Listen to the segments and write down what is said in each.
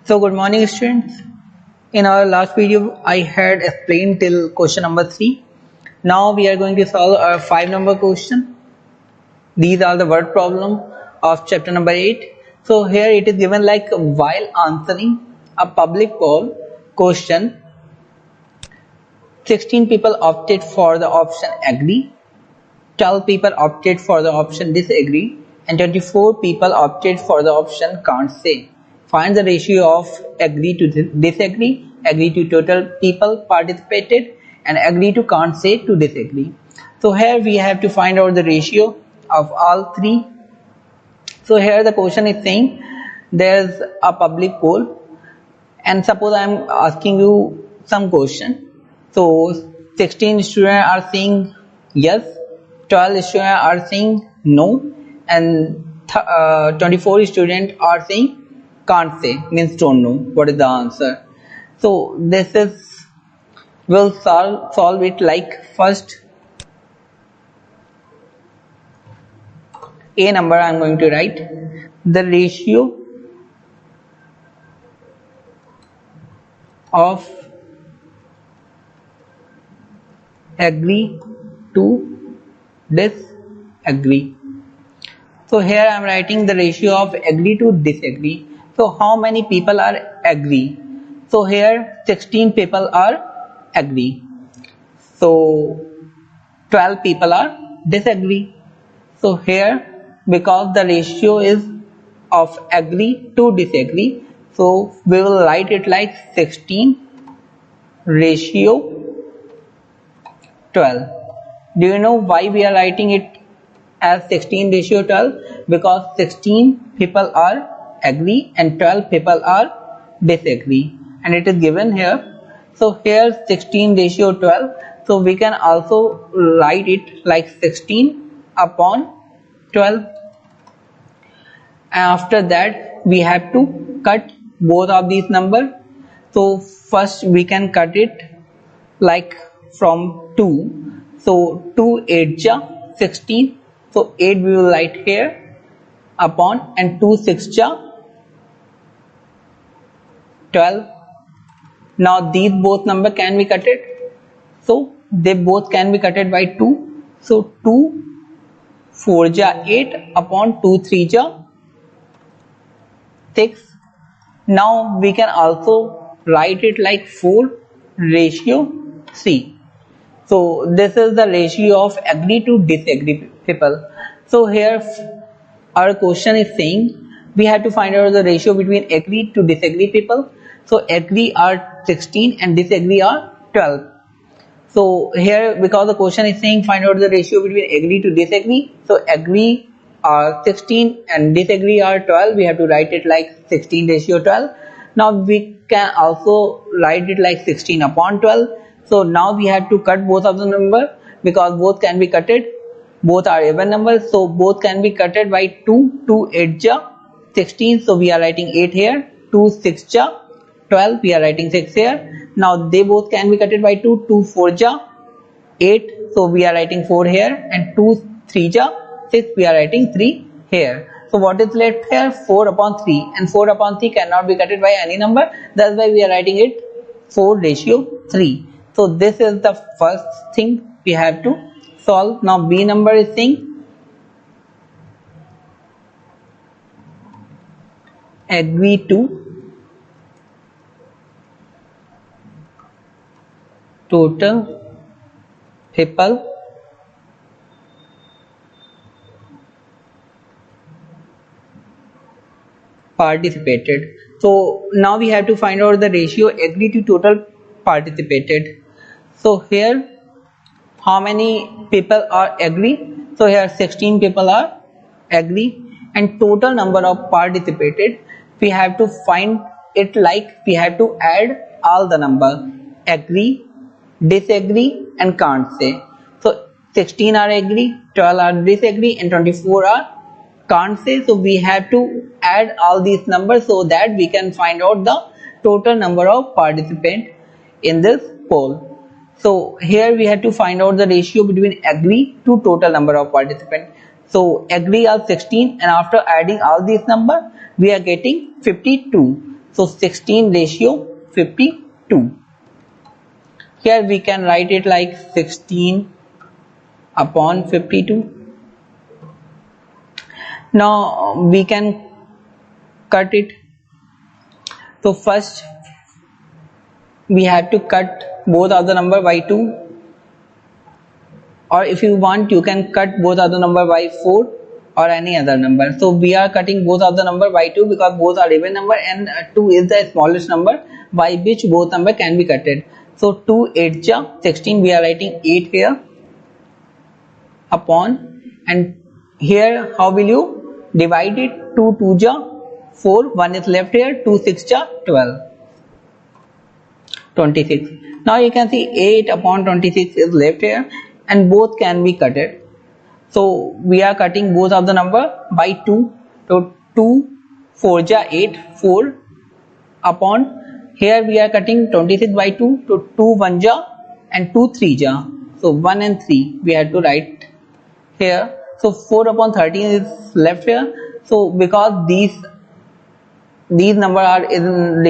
So good morning students. In our last video I had explained till question number 3. Now we are going to solve a 5 number question. These are the word problem of chapter number 8. So here it is given like while answering a public poll question, 16 people opted for the option agree, 12 people opted for the option disagree, and 24 people opted for the option can't say. Find the ratio of agree to disagree, agree to total people participated, and agree to can't say to disagree. So here we have to find out the ratio of all three. So here the question is saying there's a public poll, and suppose I am asking you some question. So 16 students are saying yes, 12 students are saying no, and 24 students are saying can't say, means don't know what is the answer. So this is, we'll solve it like first a number I am going to write the ratio of agree to disagree. So here I am writing the ratio of agree to disagree. So how many people are agree? So here 16 people are agree. So 12 people are disagree. So here because the ratio is of agree to disagree, so we will write it like 16 ratio 12. Do you know why we are writing it as 16 ratio 12? Because 16 people are agree and 12 people are disagree, and it is given here. So here 16 ratio 12, so we can also write it like 16 upon 12. After that we have to cut both of these numbers. So first we can cut it like from 2. So 2 8 ja 16. So 8 we will write here upon, and 2 6 ja 12. Now these both number can be cutted. So they both can be cutted by 2. So 2 4 ja 8 upon 2 3 ja 6. Now we can also write it like 4 ratio 3. So this is the ratio of agree to disagree people. So here our question is saying we have to find out the ratio between agree to disagree people. So agree are 16 and disagree are 12. So here because the question is saying find out the ratio between agree to disagree, so agree are 16 and disagree are 12, we have to write it like 16 ratio 12. Now we can also write it like 16 upon 12. So now we have to cut both of the number because both can be cutted, both are even numbers, so both can be cutted by 2. 2 8 ja 16, so we are writing 8 here. 2 6 ja 12, we are writing 6 here. Now they both can be cutted by 2. 2 4 ja 8, so we are writing 4 here, and 2 3 ja 6, we are writing 3 here. So what is left here? 4 upon 3, and 4 upon 3 cannot be cutted by any number, that's why we are writing it 4 ratio 3. So this is the first thing we have to solve. Now B number is saying agree to total people participated. So now we have to find out the ratio agree to total participated. So here how many people are agree? So here 16 people are agree, and total number of participated we have to find it like we have to add all the number agree, disagree and can't say. So 16 are agree, 12 are disagree, and 24 are can't say. So we have to add all these numbers so that we can find out the total number of participants in this poll. So here we have to find out the ratio between agree to total number of participants. So agree are 16, and after adding all these number we are getting 52. So 16 ratio 52. Here we can write it like 16 upon 52. Now we can cut it. So first we have to cut both of the number by 2, or if you want you can cut both of the number by 4 or any other number. So we are cutting both of the number by 2 because both are even number and 2 is the smallest number by which both number can be cutted. So 2 8 ja 16, we are writing 8 here upon, and here how will you divide it? 2 2 ja 4, 1 is left here, 2 6 ja 12, 26. Now you can see 8 upon 26 is left here and both can be cutted. So we are cutting both of the number by 2. So 2 4 ja 8, 4 upon, here we are cutting 26 by 2. So 2 1 ja and 2 3 ja. So 1 and 3 we have to write here. So 4 upon 13 is left here. So because these number are in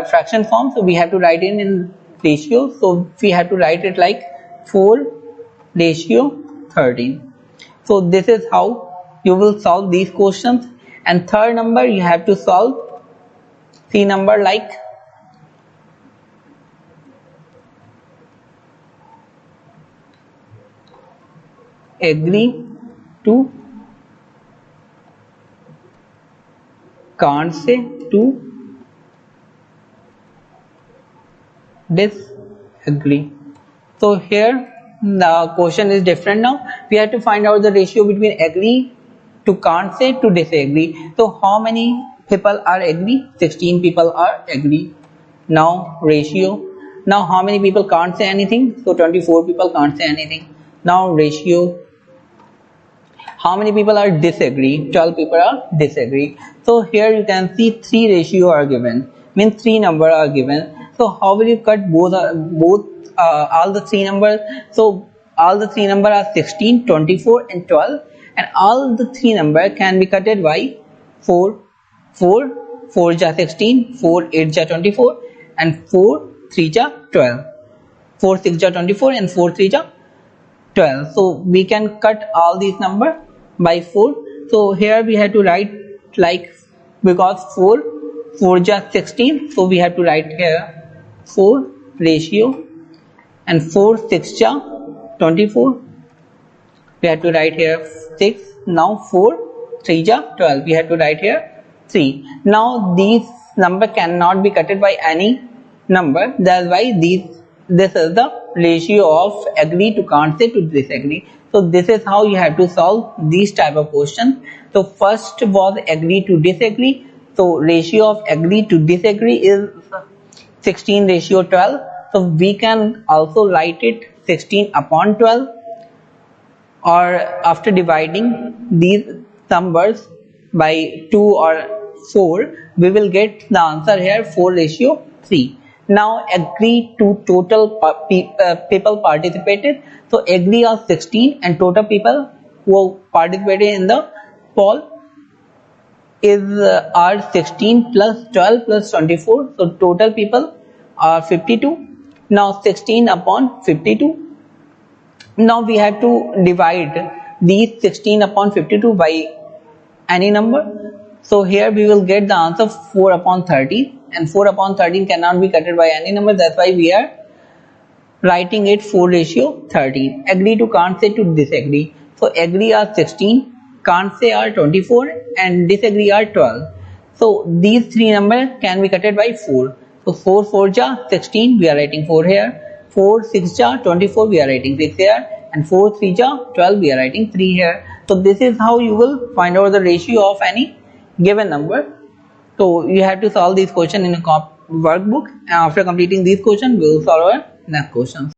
fraction form, so we have to write in ratio. So we have to write it like 4 ratio 13. So this is how you will solve these questions. And third number you have to solve C number like agree to, can't say to, disagree. So here the question is different. Now we have to find out the ratio between agree to can't say to disagree. So how many people are agree? 16 people are agree. Now ratio. Now how many people can't say anything? So 24 people can't say anything. Now ratio. How many people are disagree? 12 people are disagree. So here you can see 3 ratio are given, means 3 number are given. So how will you cut both all the 3 numbers? So all the 3 number are 16, 24 and 12, and all the 3 number can be cutted by 4. 4 ja 16, 4 8 ja 24 and 4 3 ja 12. 4 6 ja 24 and 4 3 ja 12. So we can cut all these number by 4. So here we have to write like, because 4 ja 16, so we have to write here 4 ratio, and 4 6 ja 24, we have to write here 6. Now 4 3 ja 12, we have to write here 3. Now these number cannot be cutted by any number, that's why this is the ratio of agree to can't say to disagree. So this is how you have to solve these type of questions. So first was agree to disagree. So ratio of agree to disagree is 16 ratio 12. So we can also write it 16 upon 12, or after dividing these numbers by 2 or 4, we will get the answer here 4 ratio 3. Now agree to total people participated. So agree are 16 and total people who participated in the poll is are 16 plus 12 plus 24. So total people are 52. Now 16 upon 52. Now we have to divide these 16 upon 52 by any number. So here we will get the answer 4 upon 13, and 4 upon 13 cannot be cutted by any number, that's why we are writing it 4 ratio 13. Agree to can't say to disagree. So agree are 16, can't say are 24 and disagree are 12. So these 3 numbers can be cutted by 4. So 4 4 ja 16, we are writing 4 here. 4 6 ja 24, we are writing 6 here, and 4 3 ja 12, we are writing 3 here. So this is how you will find out the ratio of any given number. So you have to solve this question in a workbook, and after completing this question we will solve our next question.